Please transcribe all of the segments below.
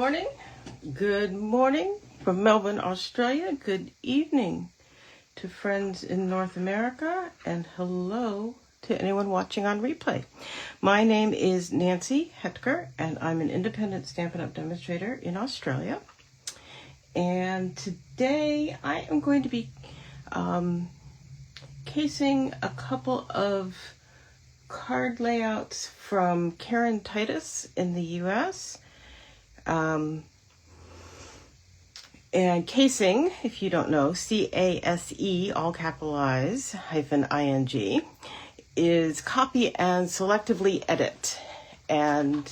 morning. Good morning from Melbourne, Australia. Good evening to friends in North America, and hello to anyone watching on replay. My name is Nancy Hetker, and I'm an independent Stampin' Up! Demonstrator in Australia. And today I am going to be casing a couple of card layouts from Karen Titus in the US. And casing, if you don't know, C-A-S-E, all capitalize, -ing, is copy and selectively edit. And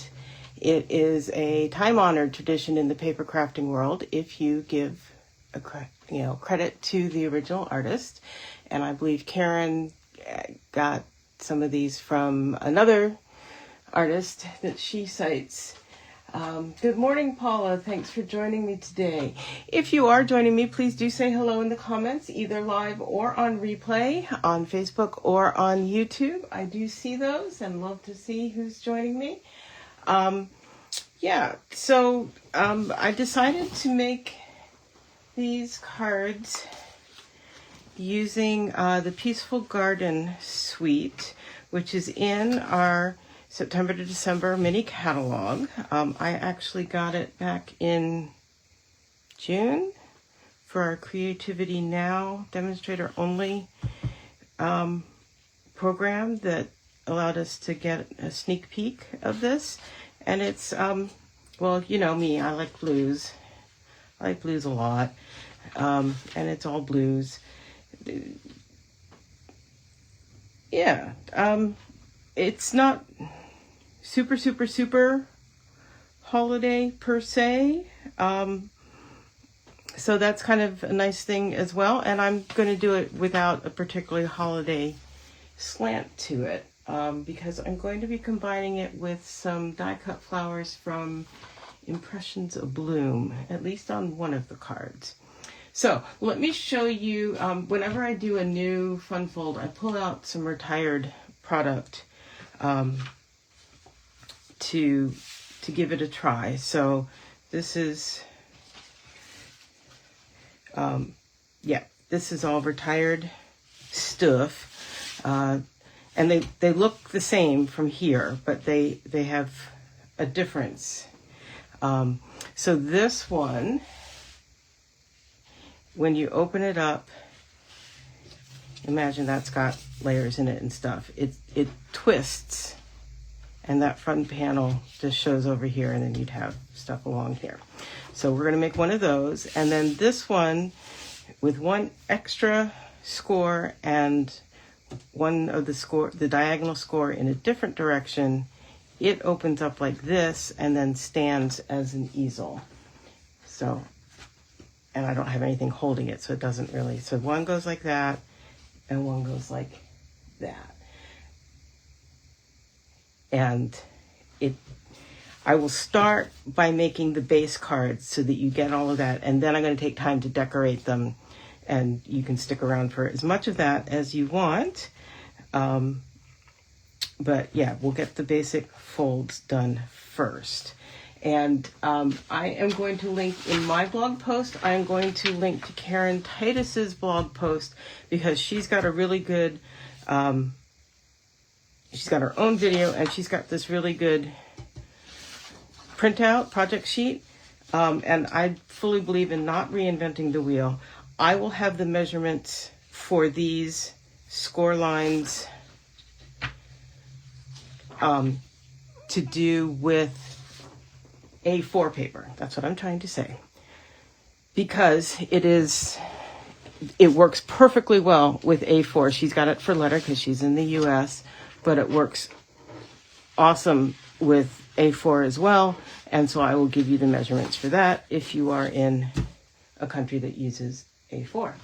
it is a time-honored tradition in the paper crafting world if you give credit to the original artist. And I believe Karen got some of these from another artist that she cites. Good morning, Paula. Thanks for joining me today. If you are joining me, please do say hello in the comments, either live or on replay on Facebook or on YouTube. I do see those and love to see who's joining me. I decided to make these cards using the Peaceful Garden suite, which is in our September to December mini catalog. I actually got it back in June for our Creativity Now demonstrator only program that allowed us to get a sneak peek of this. And it's, well, you know me, I like blues. I like blues a lot. And it's all blues. Yeah. It's not super holiday per se. So that's kind of a nice thing as well. And I'm going to do it without a particularly holiday slant to it, because I'm going to be combining it with some die cut flowers from Impressions of Bloom, at least on one of the cards. So let me show you, whenever I do a new fun fold, I pull out some retired product to give it a try. So this is, this is all retired stuff. And they look the same from here, but they have a difference. So this one, when you open it up, imagine that's got layers in it and stuff. It twists, and that front panel just shows over here, and then you'd have stuff along here. So we're going to make one of those, and then this one with one extra score and one of the diagonal score in a different direction. It opens up like this and then stands as an easel. So, and I don't have anything holding it, so it doesn't really, so one goes like that and one goes like that. And I will start by making the base cards so that you get all of that, and then I'm going to take time to decorate them, and you can stick around for as much of that as you want. But yeah, we'll get the basic folds done first. And I am going to link in my blog post, I'm going to link to Karen Titus's blog post, because she's got a really good, she's got her own video, and she's got this really good printout project sheet. And I fully believe in not reinventing the wheel. I will have the measurements for these score lines to do with A4 paper. That's what I'm trying to say. Because it works perfectly well with A4. She's got it for letter because she's in the US, but it works awesome with A4 as well. And so I will give you the measurements for that if you are in a country that uses A4.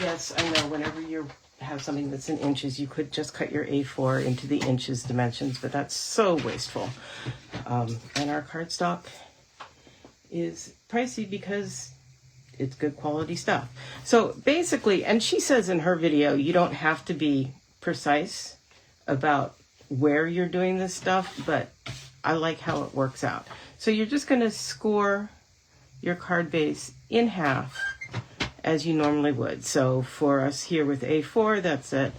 Yes, I know whenever you have something that's in inches, you could just cut your A4 into the inches dimensions, but that's so wasteful. And our cardstock is pricey because it's good quality stuff. So basically, and she says in her video, you don't have to be precise about where you're doing this stuff, but I like how it works out. So you're just going to score your card base in half as you normally would. So for us here with A4, that's at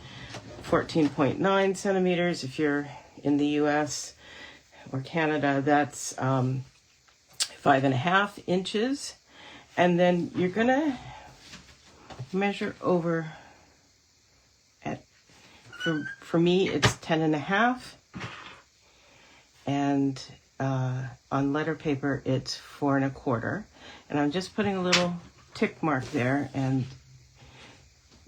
14.9 centimeters. If you're in the US or Canada, that's 5.5 inches. And then you're going to measure over at, for me, it's 10.5. And on letter paper, it's 4.25. And I'm just putting a little tick mark there, and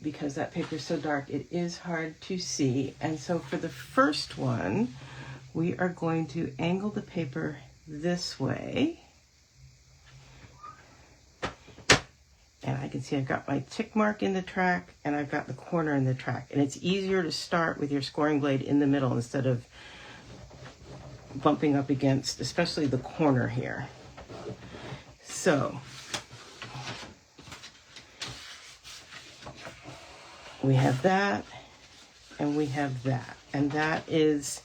because that paper is so dark, it is hard to see. And so for the first one, we are going to angle the paper this way. And I can see I've got my tick mark in the track, and I've got the corner in the track. And it's easier to start with your scoring blade in the middle instead of bumping up against, especially the corner here. So we have that, and we have that. And that is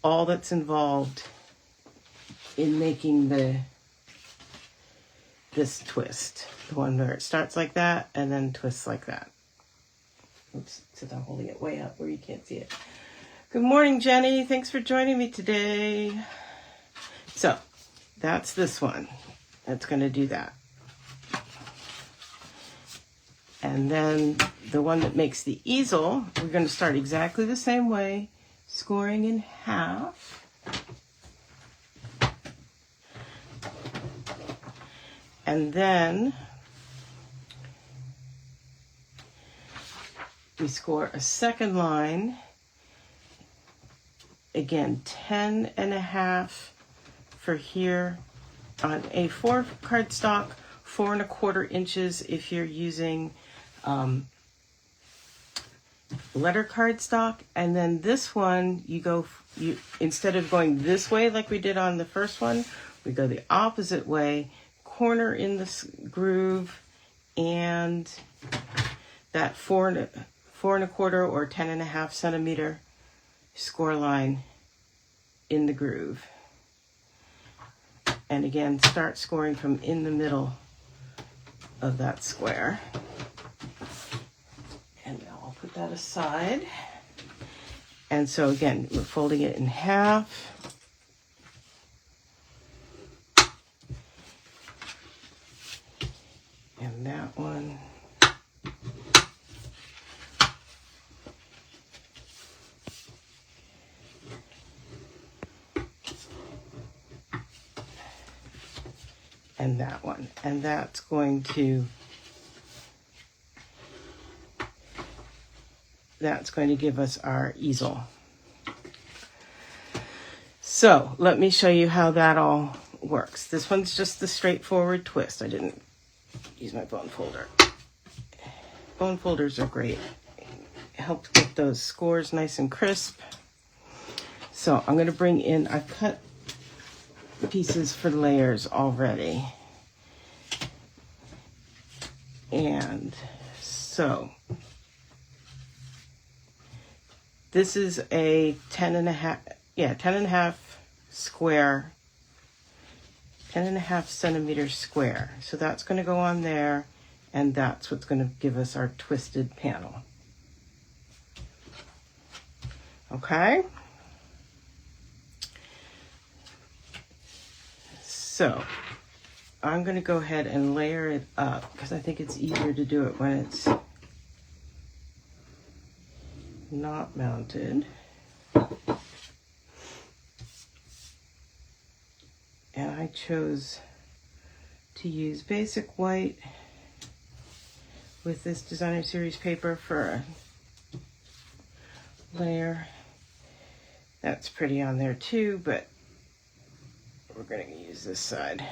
all that's involved in making this twist. The one where it starts like that and then twists like that. Oops, since I'm holding it way up where you can't see it. Good morning, Jenny. Thanks for joining me today. So that's this one. That's going to do that. And then the one that makes the easel, we're going to start exactly the same way, scoring in half. And then we score a second line, again, 10.5 for here on A4 cardstock, 4.25 inches if you're using letter cardstock. And then this one, you instead of going this way like we did on the first one, we go the opposite way, corner in the groove, and that 4.25 or 10.5 centimeter score line in the groove. And again, start scoring from in the middle of that square. And now I'll put that aside. And so again, we're folding it in half. And that one. And that one. And that's going to give us our easel. So let me show you how that all works. This one's just the straightforward twist. I didn't use my bone folder. Bone folders are great. It helps get those scores nice and crisp. So I'm going to bring in, I've cut pieces for layers already. And so this is a 10.5 square, 10.5 centimeter square. So that's going to go on there, and that's what's going to give us our twisted panel. Okay? So I'm going to go ahead and layer it up because I think it's easier to do it when it's not mounted. And I chose to use basic white with this designer series paper for a layer. That's pretty on there too, but we're going to use this side.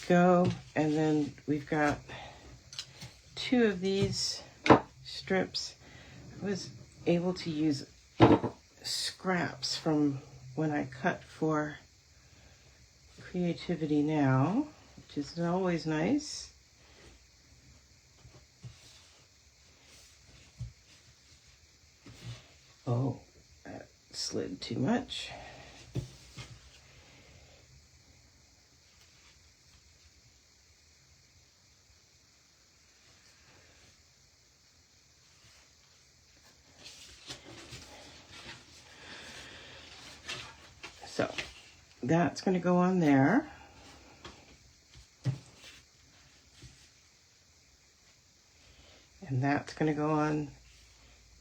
Go, and then we've got 2 of these strips. I was able to use scraps from when I cut for creativity now, which is always nice. Oh, that slid too much. So that's going to go on there. And that's going to go on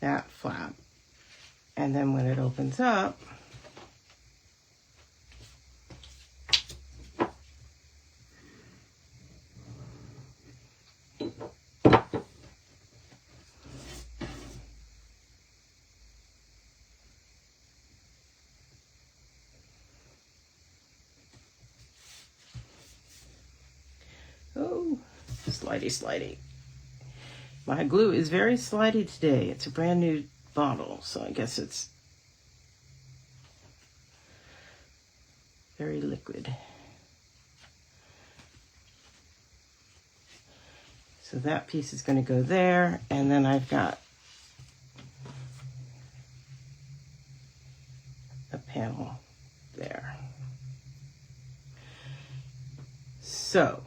that flap. And then when it opens up, oh, slidey, slidey. My glue is very slidey today. It's a brand new bottle, so I guess it's very liquid. So that piece is going to go there, and then I've got a panel there. So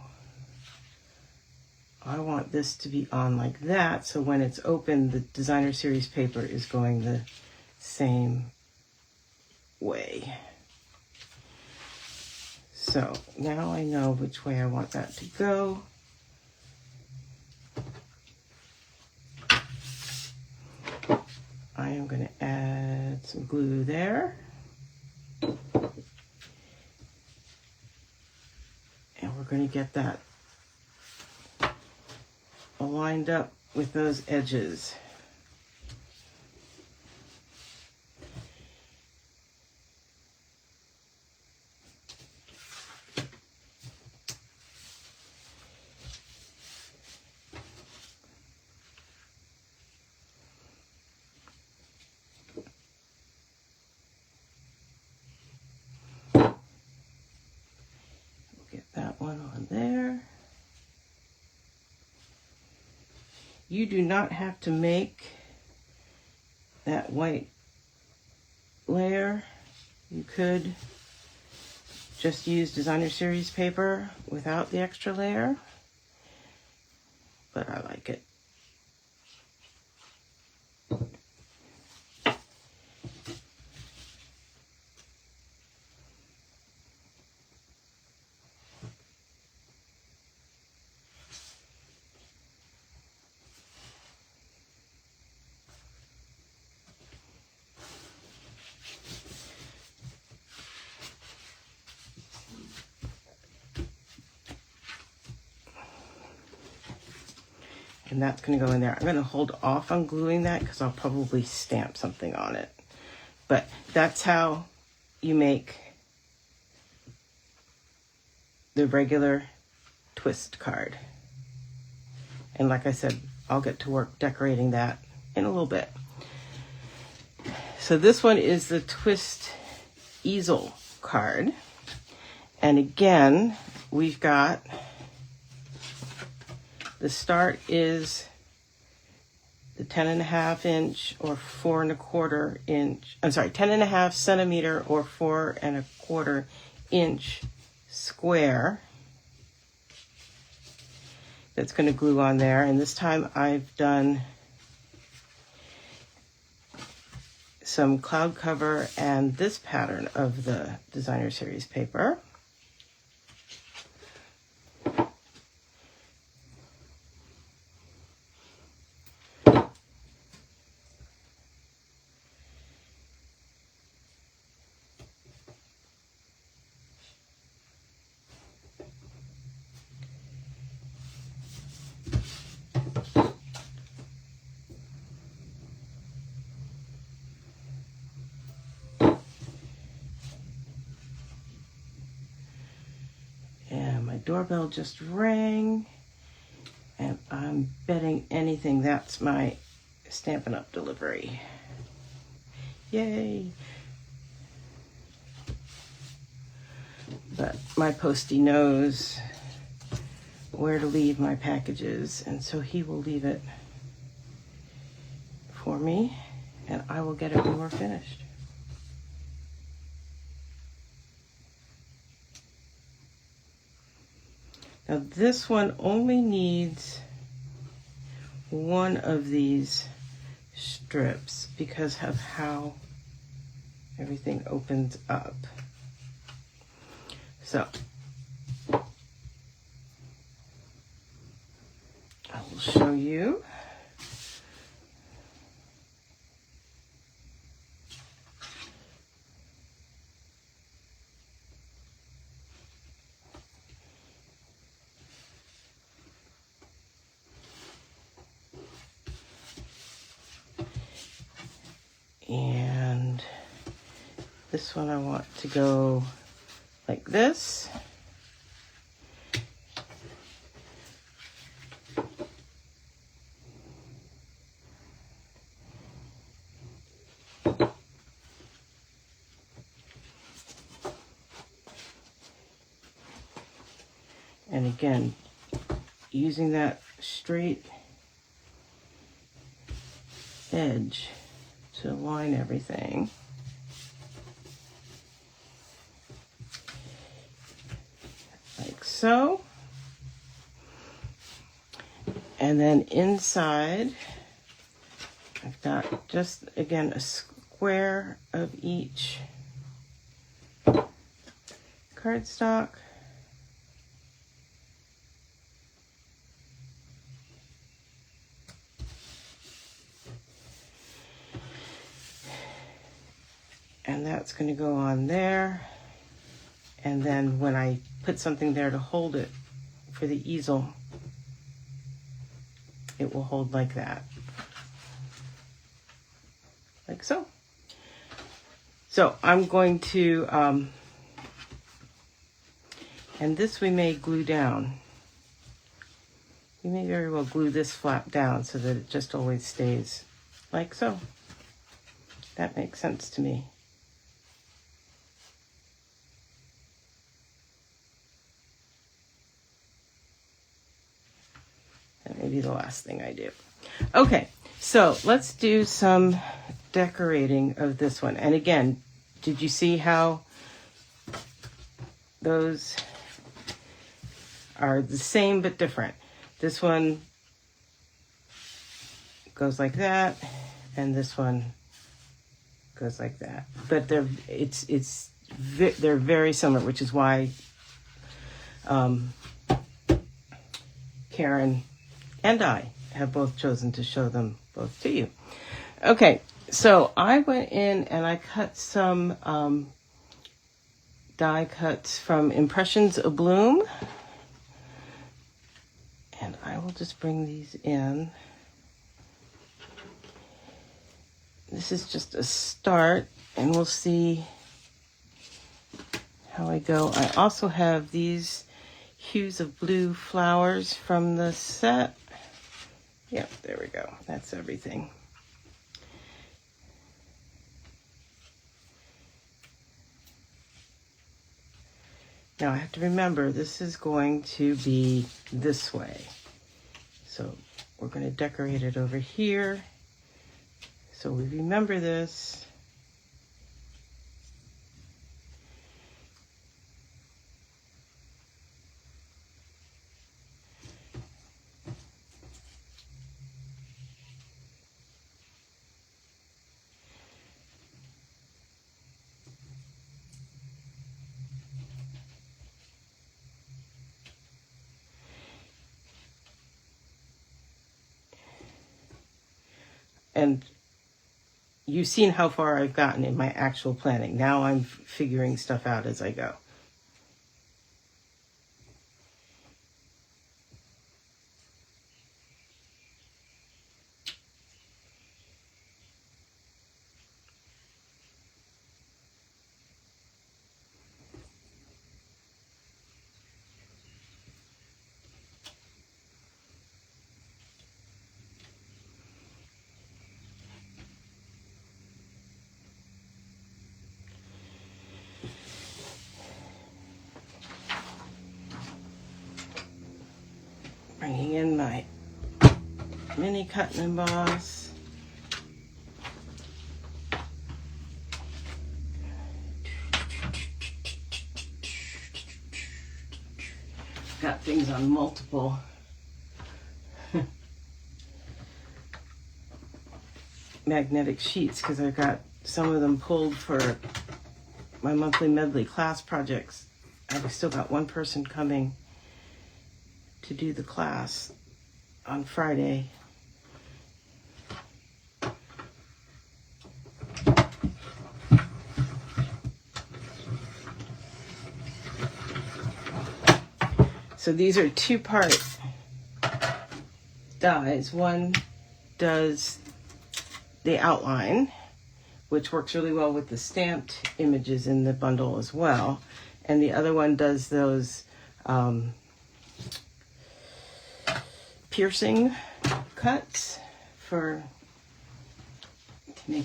I want this to be on like that, so when it's open, the designer series paper is going the same way. So now I know which way I want that to go. I am going to add some glue there. And we're going to get that lined up with those edges. Get that one on there. You do not have to make that white layer. You could just use designer series paper without the extra layer, but I like it. And that's going to go in there. I'm going to hold off on gluing that because I'll probably stamp something on it. But that's how you make the regular twist card. And like I said, I'll get to work decorating that in a little bit. So this one is the twist easel card. And again, we've got, the start is the 10.5 inch or 4.25 inch, I'm sorry, 10.5 centimeter or 4.25 inch square that's going to glue on there. And this time I've done some cloud cover and this pattern of the designer series paper. Doorbell just rang, and I'm betting anything that's my Stampin' Up! Delivery. Yay! But my postie knows where to leave my packages, and so he will leave it for me, and I will get it when we're finished. Now this one only needs one of these strips because of how everything opens up. So I will show you. And this one I want to go like this. And again, using that straight edge to align everything. Like so. And then inside, I've got just, again, a square of each cardstock. And that's going to go on there. And then when I put something there to hold it for the easel, it will hold like that. Like so. So I'm going to, and this we may glue down. You may very well glue this flap down so that it just always stays like so. That makes sense to me. That may be the last thing I do. Okay, so let's do some decorating of this one. And again, did you see how those are the same but different? This one goes like that, and this one goes like that. But they're very similar, which is why Karen and I have both chosen to show them both to you. Okay, so I went in and I cut some die cuts from Impressions of Bloom. And I will just bring these in. This is just a start, and we'll see how I go. I also have these hues of blue flowers from the set. Yep, there we go. That's everything. Now I have to remember this is going to be this way. So we're going to decorate it over here. So we remember this. And you've seen how far I've gotten in my actual planning. Now I'm figuring stuff out as I go. Bringing in my mini cut and emboss. Got things on multiple magnetic sheets because I got some of them pulled for my monthly medley class projects. I've still got one person coming to do the class on Friday. So these are two-part dies. One does the outline, which works really well with the stamped images in the bundle as well. And the other one does those piercing cuts to make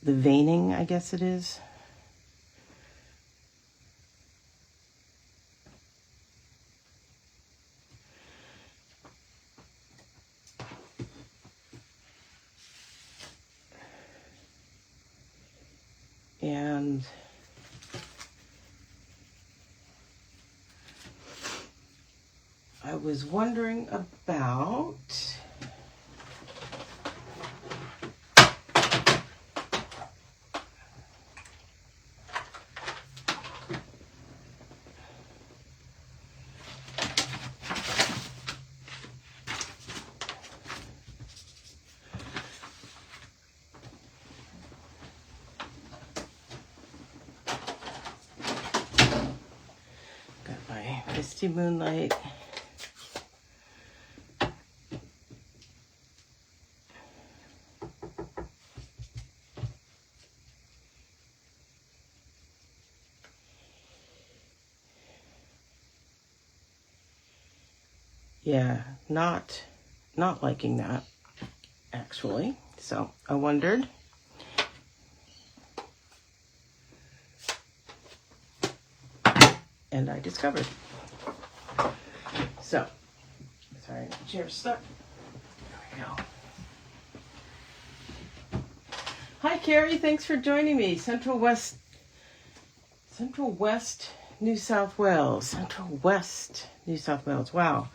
the veining, I guess it is. And I was wondering about Misty Moonlight. Yeah, not liking that actually. So I wondered. And I discovered. So, sorry, the chair's stuck. There we go. Hi, Carrie. Thanks for joining me. Central West, New South Wales. Central West, New South Wales. Wow.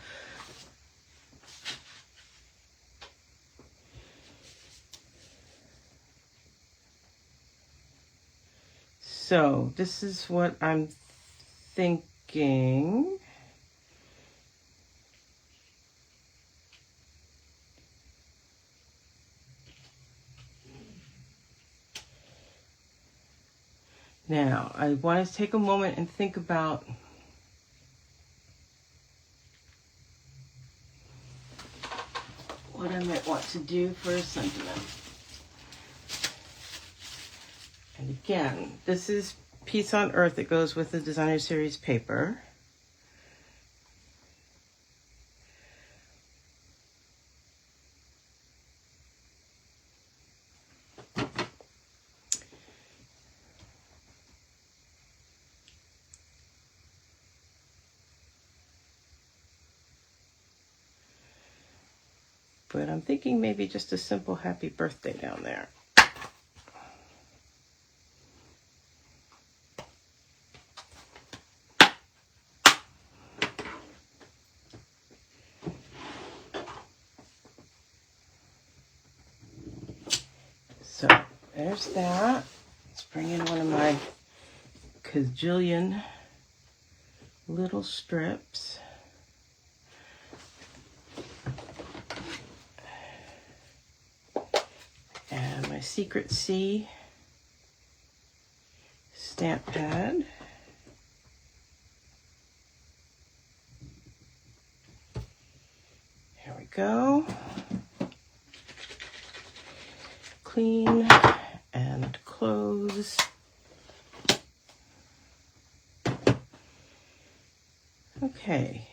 So, this is what I'm thinking. Now, I want to take a moment and think about what I might want to do for a sentiment. And again, this is Peace on Earth that goes with the Designer Series paper. But I'm thinking maybe just a simple happy birthday down there. So there's that. Let's bring in one of my gazillion little strips. And my Secret C stamp pad. Here we go. Clean and close. Okay.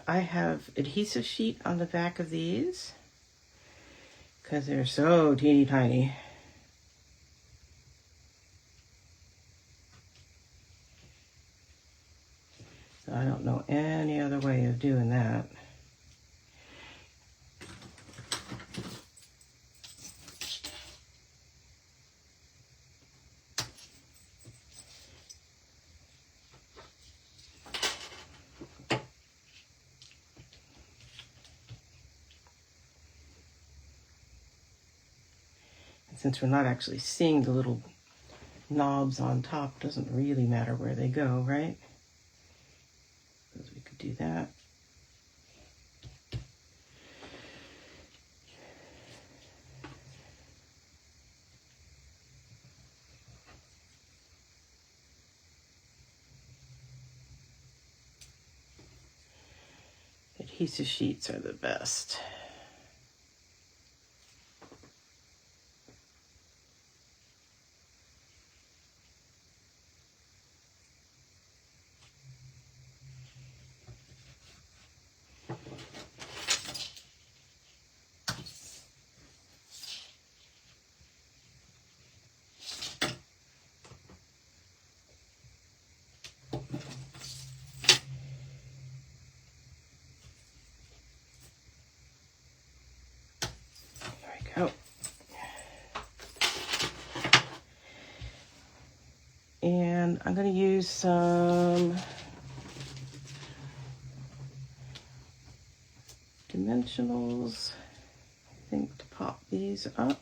I have adhesive sheet on the back of these because they're so teeny tiny. So I don't know any other way of doing that. Since we're not actually seeing the little knobs on top, doesn't really matter where they go, right? Because we could do that. Adhesive sheets are the best. There we go. And I'm going to use some dimensionals, I think, to pop these up.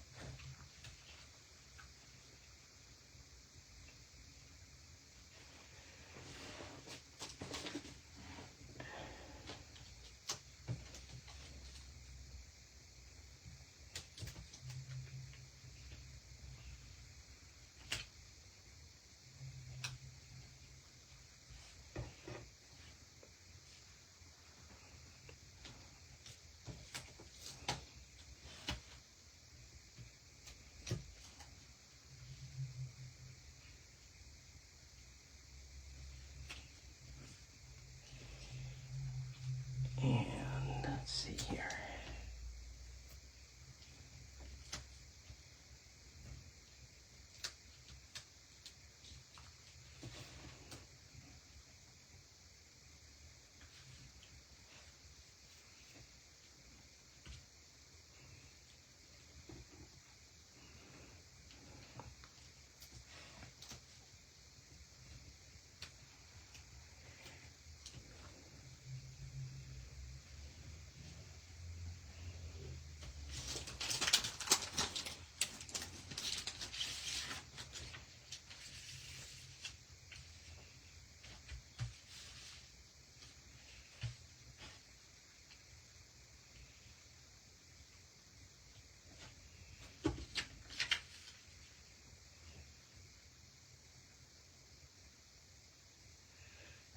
And let's see here.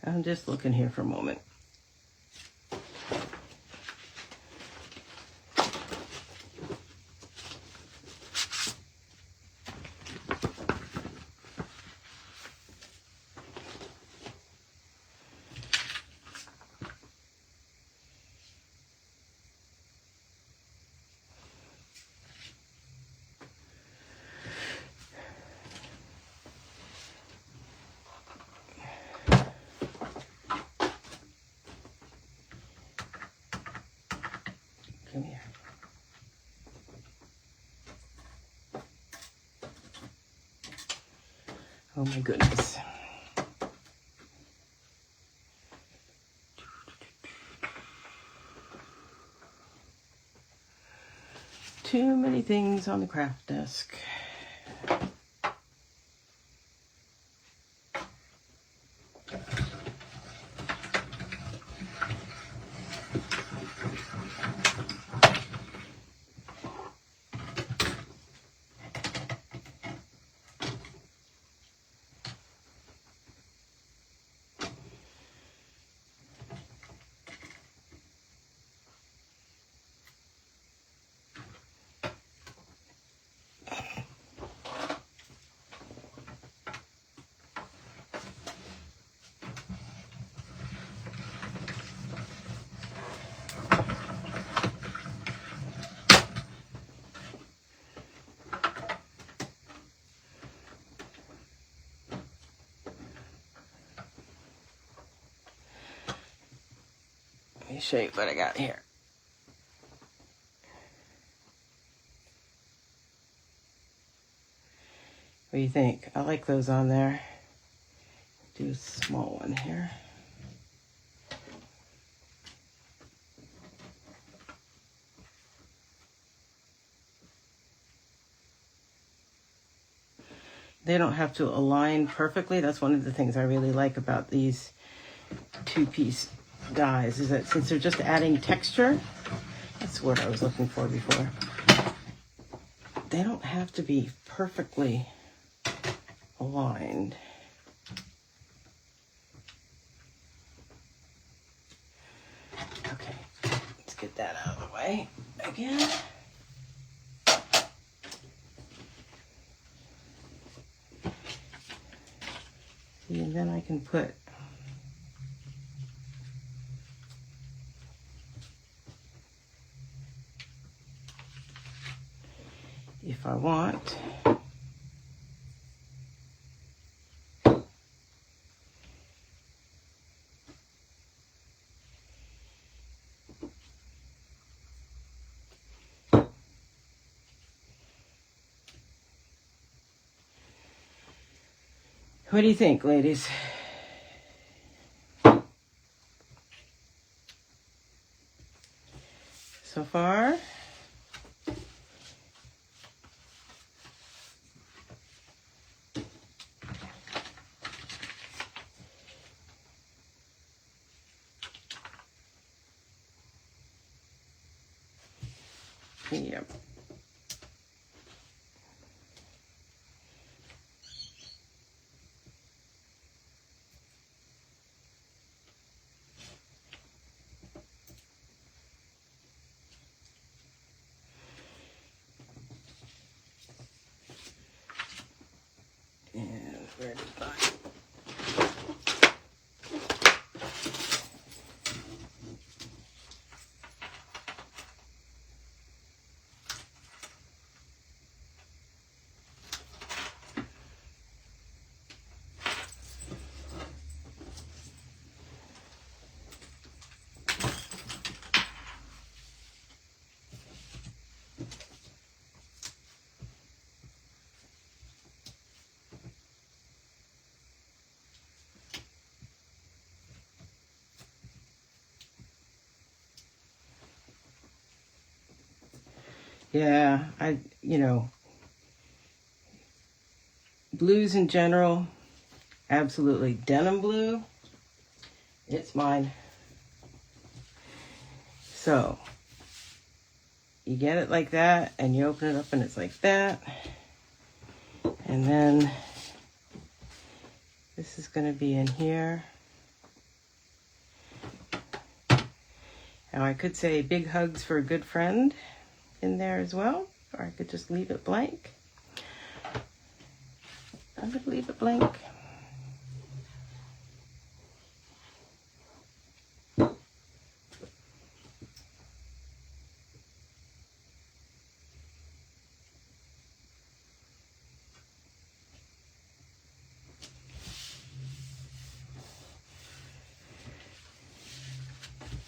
I'm just looking here for a moment. Come here. Oh my goodness. Too many things on the craft desk. me show you what I got here. What do you think? I like those on there. Do a small one here. They don't have to align perfectly. That's one of the things I really like about these two-piece dies, is that since they're just adding texture, that's what I was looking for before, they don't have to be perfectly aligned. Okay, let's get that out of the way again. See, and then I can put if I want. What do you think, ladies? So far? Yep. And where did I? Yeah, blues in general, absolutely. Denim blue, it's mine. So, you get it like that, and you open it up and it's like that. And then, this is going to be in here. Now I could say big hugs for a good friend in there as well, or I could just leave it blank. I'm going to leave it blank.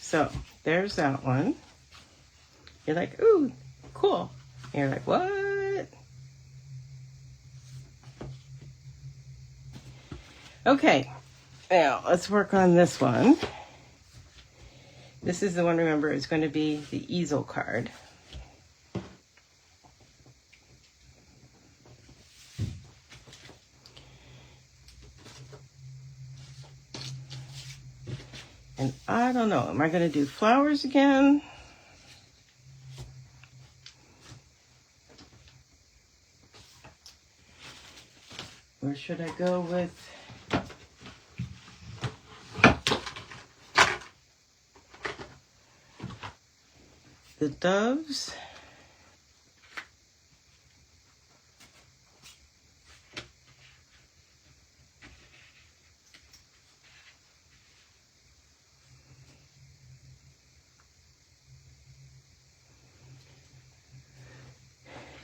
So there's that one. You're like, ooh, cool. And you're like, what? Okay, now let's work on this one. This is the one, remember, it's going to be the easel card. And I don't know, am I going to do flowers again? Or should I go with the doves?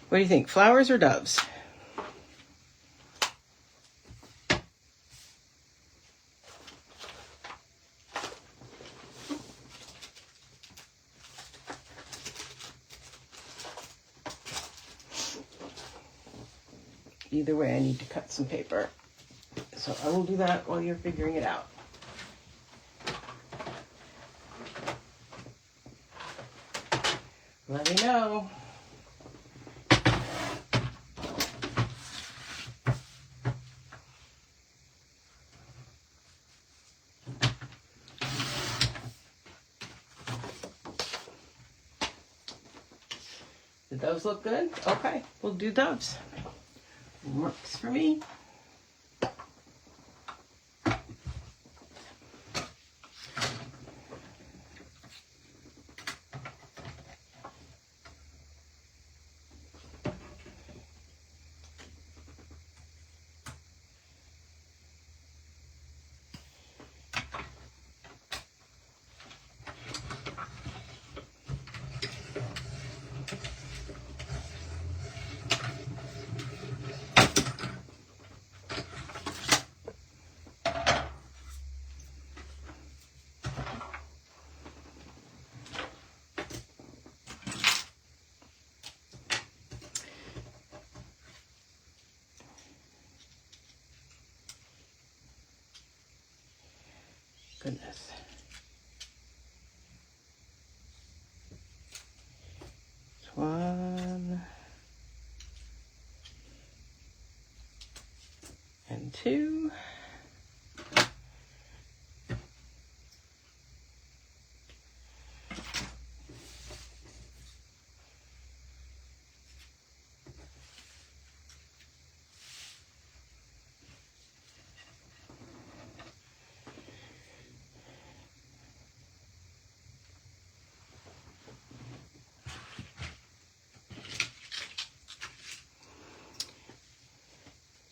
What do you think, flowers or doves? either way I need to cut some paper. So I will do that while you're figuring it out. Let me know. Did those look good? Okay, we'll do those. Works for me. Goodness. One and two.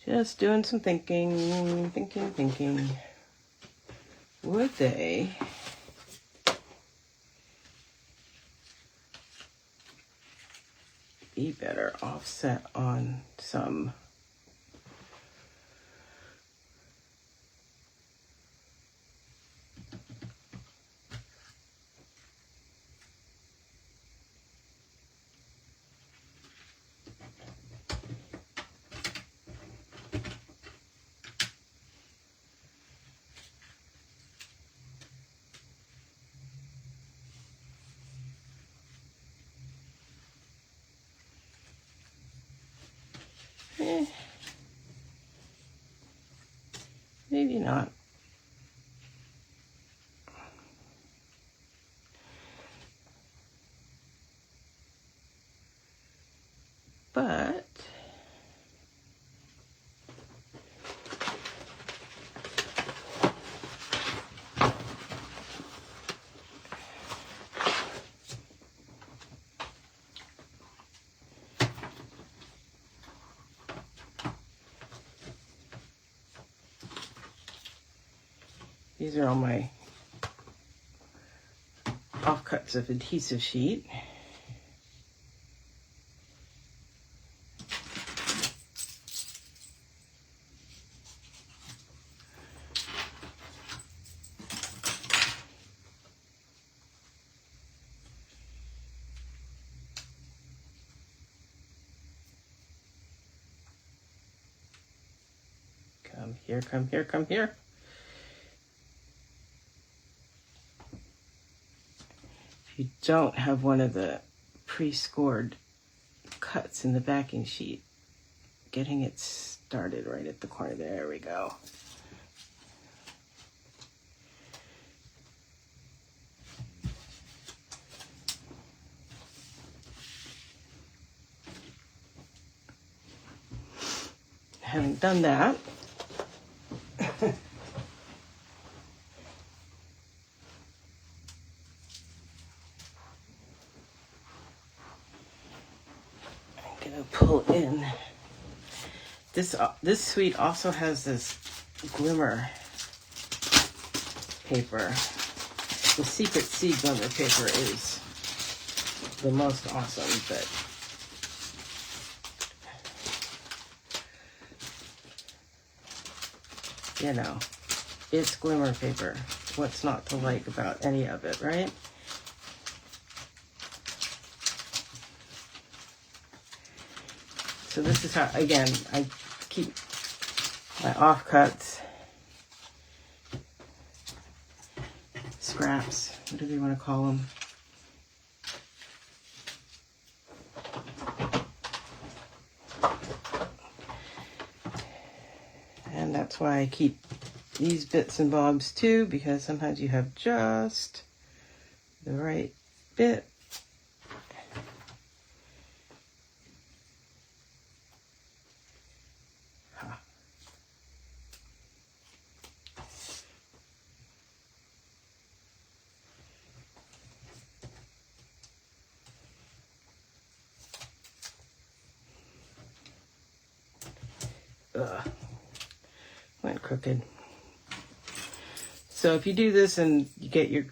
Just doing some thinking. Would they be better offset on some maybe not. But these are all my offcuts of adhesive sheet. Come here, come here, come here. If you don't have one of the pre-scored cuts in the backing sheet, getting it started right at the corner. There we go. Having done that, pull in. This suite also has this glimmer paper. The Secret Sea glimmer paper is the most awesome, but you know, it's glimmer paper. What's not to like about any of it, right? So this is how, again, I keep my offcuts, scraps, whatever you want to call them. And that's why I keep these bits and bobs too, because sometimes you have just the right bit. Ugh, went crooked. So if you do this and you get your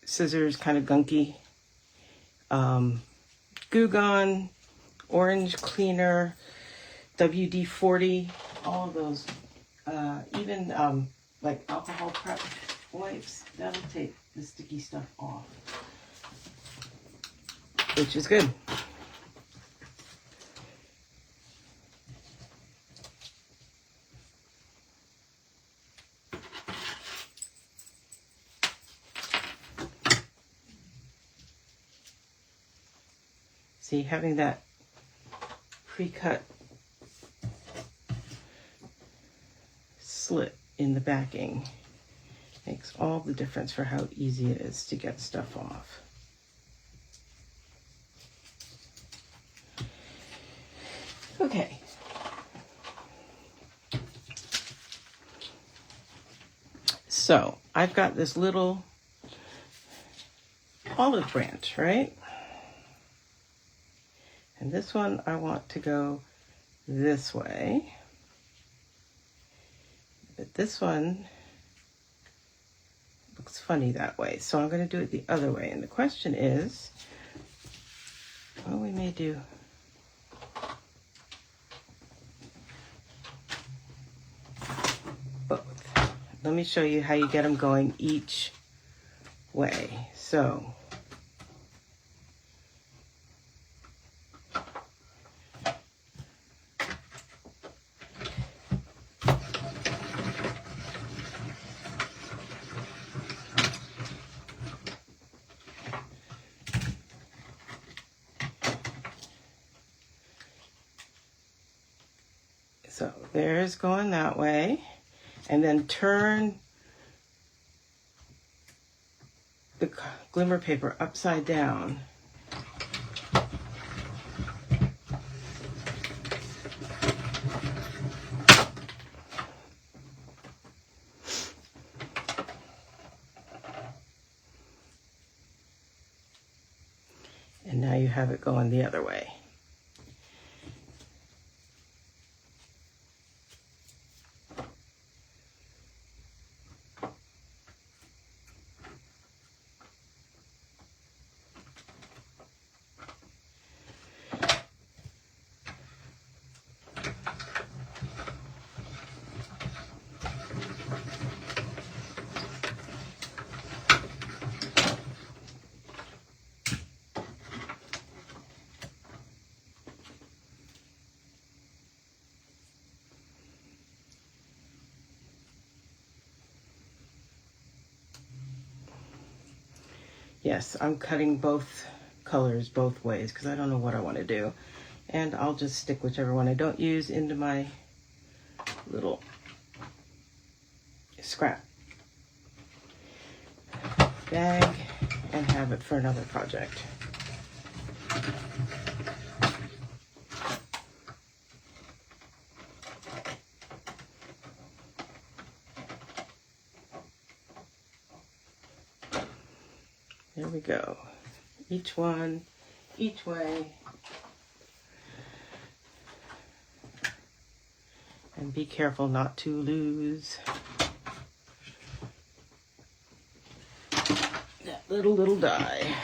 scissors kind of gunky, Goo Gone, Orange Cleaner, WD-40, all of those, even like alcohol prep wipes, that'll take the sticky stuff off, which is good. See, having that pre-cut slit in the backing makes all the difference for how easy it is to get stuff off. Okay. So I've got this little olive branch, right? And this one I want to go this way. But this one looks funny that way. So I'm going to do it the other way. And the question is, well, we may do both. Let me show you how you get them going each way. So there's going that way, and then turn the glimmer paper upside down. And now you have it going the other way. Yes, I'm cutting both colors both ways because I don't know what I want to do. And I'll just stick whichever one I don't use into my little scrap bag and have it for another project. There we go. Each one, each way. And be careful not to lose that little die.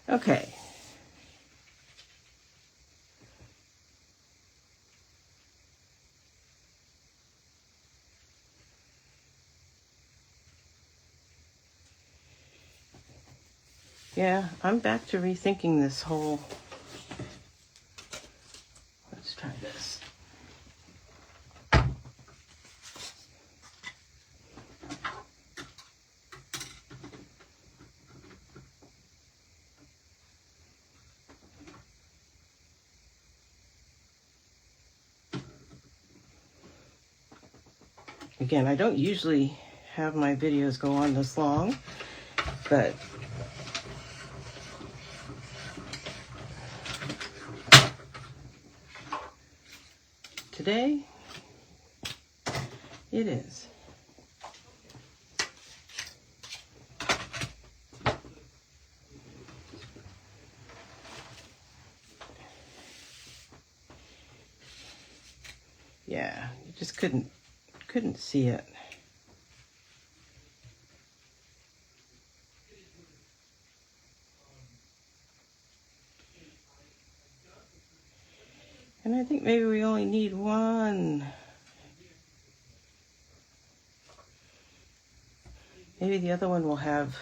Okay. Yeah, I'm back to rethinking this whole, let's try Again, I don't usually have my videos go on this long, but today it is. Yeah, you just couldn't see it. And I think maybe we only need one. Maybe the other one will have.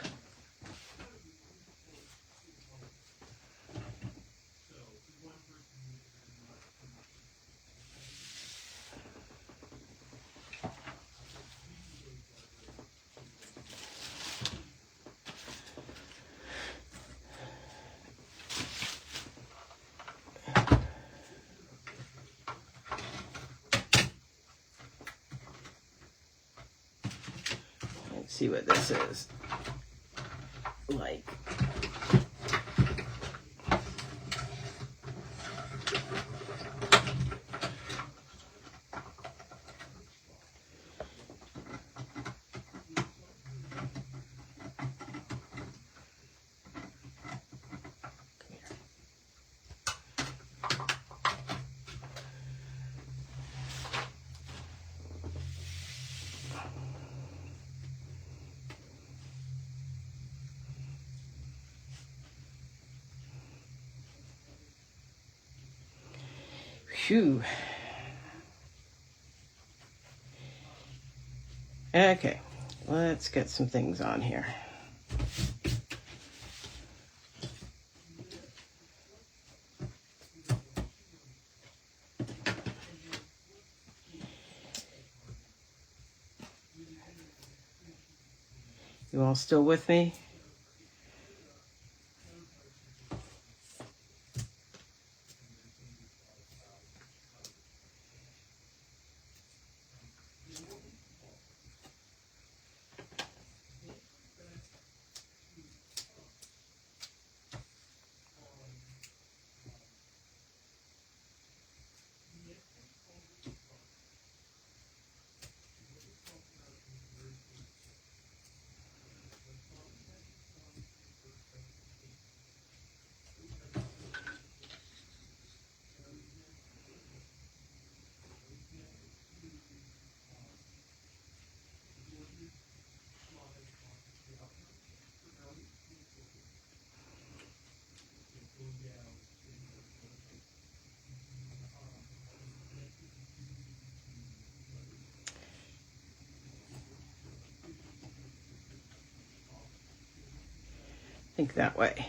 Let's see what this is like. Phew. Okay, let's get some things on here. You all still with me? Think that way.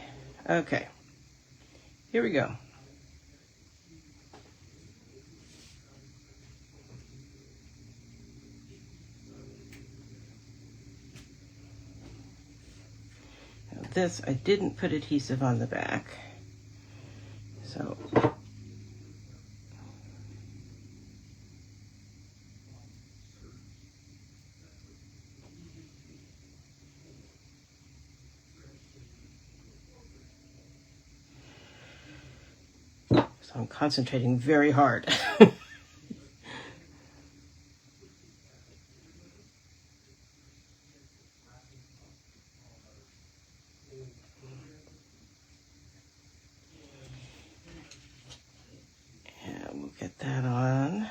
Okay, here we go. Now this, I didn't put adhesive on the back. So I'm concentrating very hard. And we'll get that on.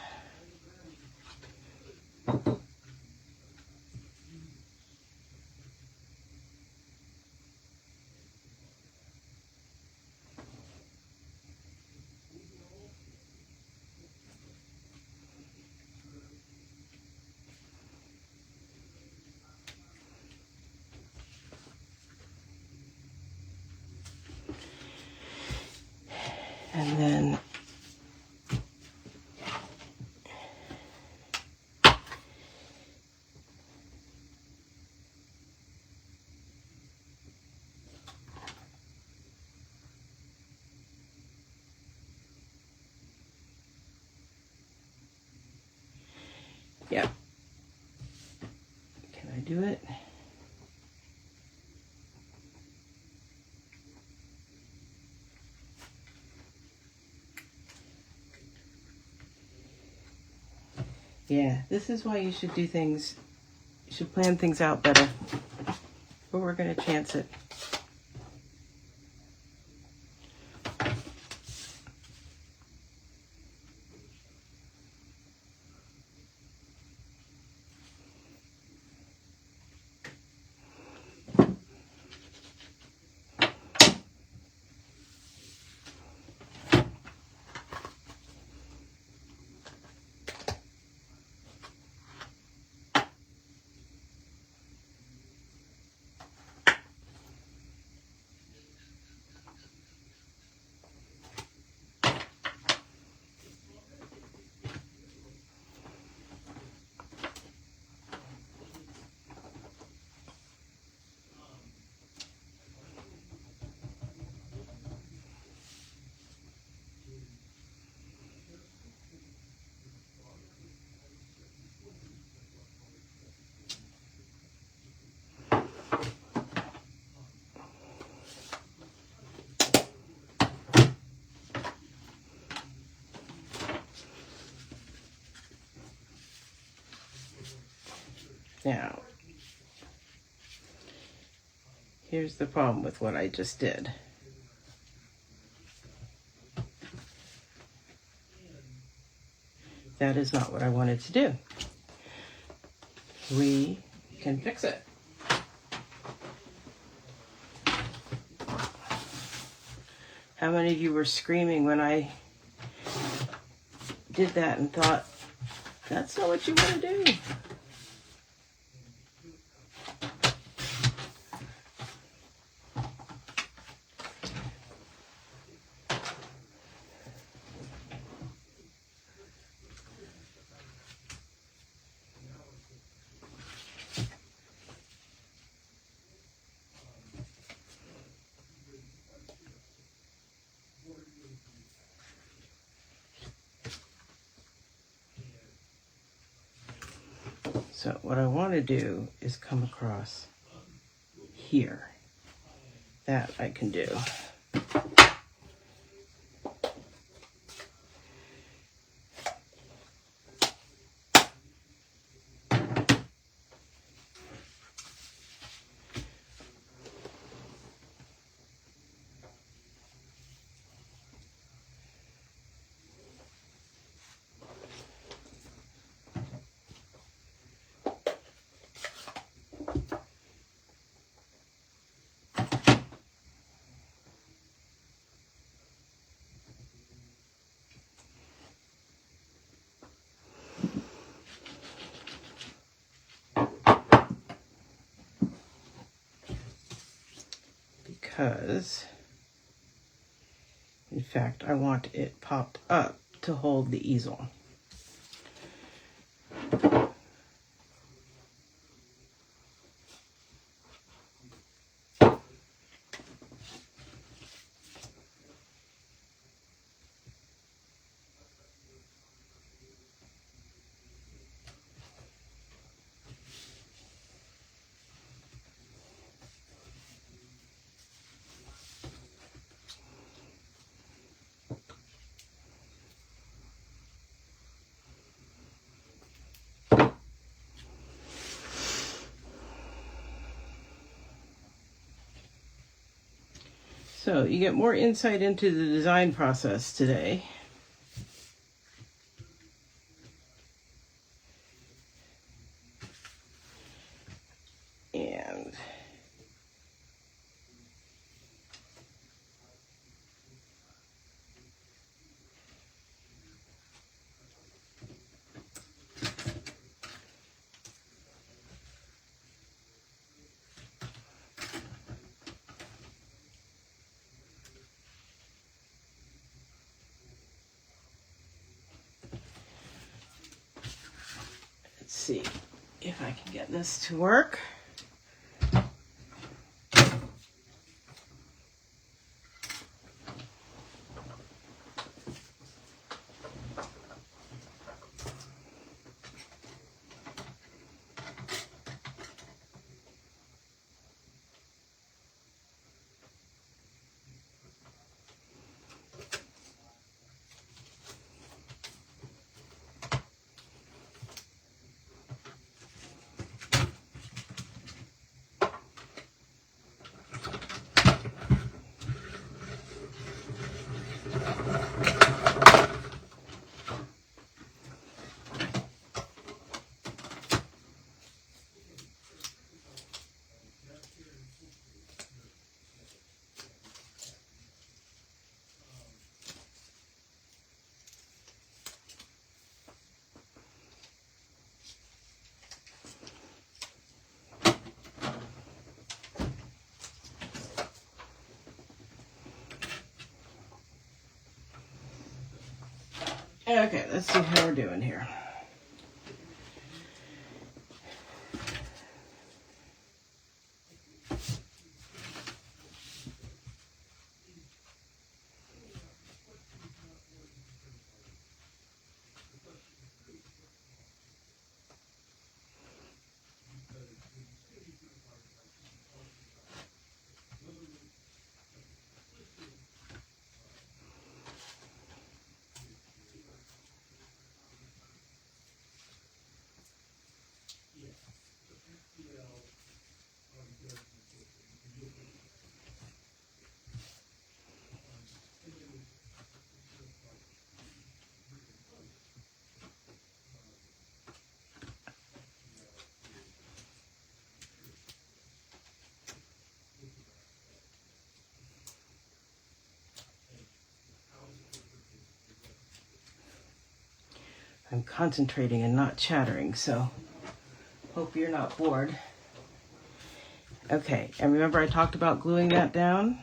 And then yeah, I do it? Yeah, this is why you should do things, you should plan things out better. But we're going to chance it. Now, here's the problem with what I just did. That is not what I wanted to do. We can fix it. How many of you were screaming when I did that and thought, that's not what you want to do? So what I want to do is come across here. That I can do. Because, in fact, I want it popped up to hold the easel. So you get more insight into the design process today. And let's see if I can get this to work. Okay, let's see how we're doing here. I'm concentrating and not chattering, so hope you're not bored. Okay, and remember I talked about gluing that down?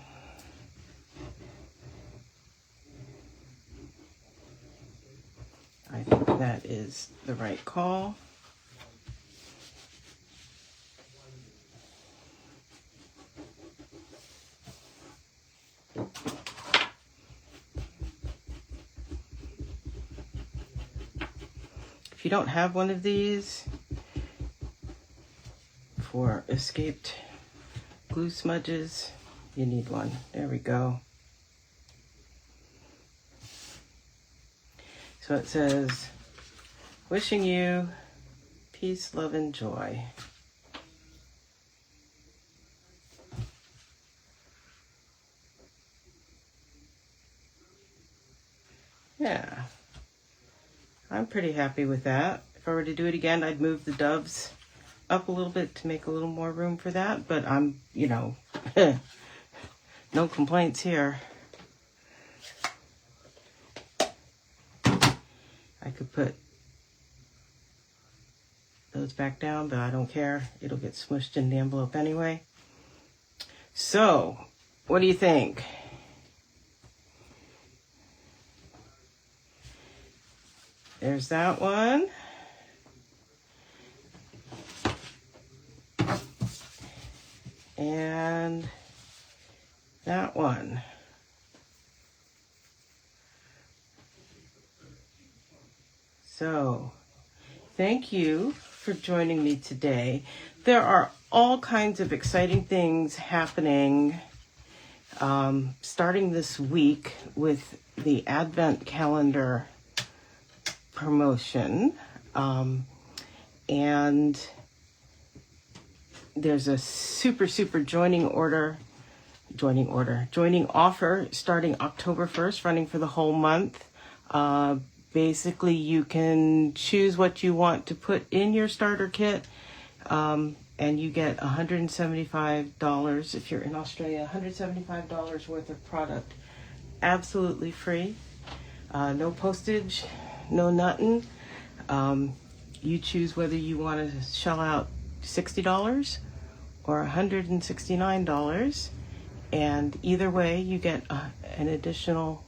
I think that is the right call. If you don't have one of these for escaped glue smudges, you need one. There we go. So it says, wishing you peace, love, and joy. Yeah, I'm pretty happy with that. If I were to do it again, I'd move the doves up a little bit to make a little more room for that, but I'm, you know, no complaints here. I could put those back down, but I don't care. It'll get smushed in the envelope anyway. So, what do you think? There's that one. And that one. So, thank you for joining me today. There are all kinds of exciting things happening starting this week with the Advent calendar promotion. And there's a super joining offer starting October 1st, running for the whole month. Basically, you can choose what you want to put in your starter kit, and you get $175 if you're in Australia, $175 worth of product, absolutely free. No postage, no nothing. You choose whether you want to shell out $60 or $169, and either way you get an additional,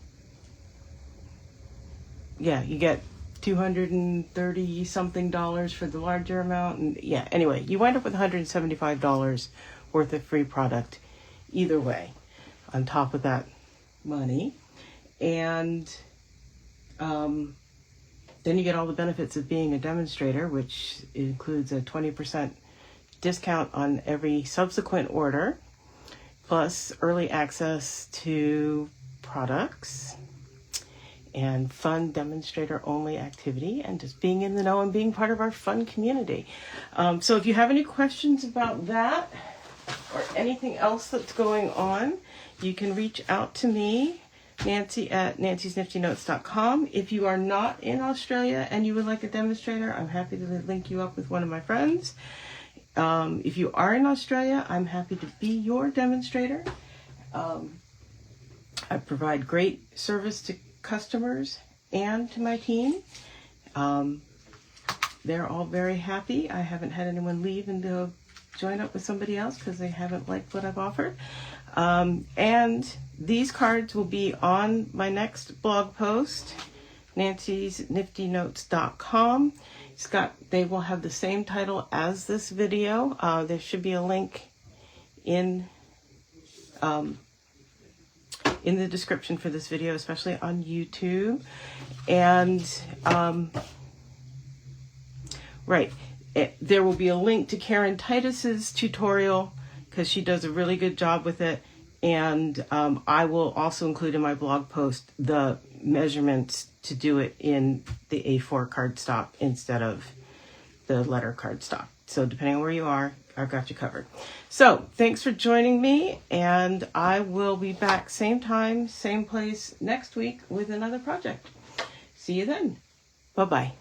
you get $230 something for the larger amount, and anyway, you wind up with $175 worth of free product either way on top of that money. And then you get all the benefits of being a demonstrator, which includes a 20% discount on every subsequent order, plus early access to products and fun demonstrator only activity, and just being in the know and being part of our fun community. So if you have any questions about that or anything else that's going on, you can reach out to me, Nancy at nancysniftynotes.com. If you are not in Australia and you would like a demonstrator, I'm happy to link you up with one of my friends. If you are in Australia, I'm happy to be your demonstrator. I provide great service to customers and to my team. They're all very happy. I haven't had anyone leave and go join up with somebody else because they haven't liked what I've offered. And these cards will be on my next blog post nancysniftynotes.com. They will have the same title as this video. There should be a link in the description for this video, especially on YouTube. And there will be a link to Karen Titus's tutorial because she does a really good job with it. And I will also include in my blog post the measurements to do it in the A4 cardstock instead of the letter cardstock. So depending on where you are, I've got you covered. So thanks for joining me, and I will be back same time, same place next week with another project. See you then. Bye-bye.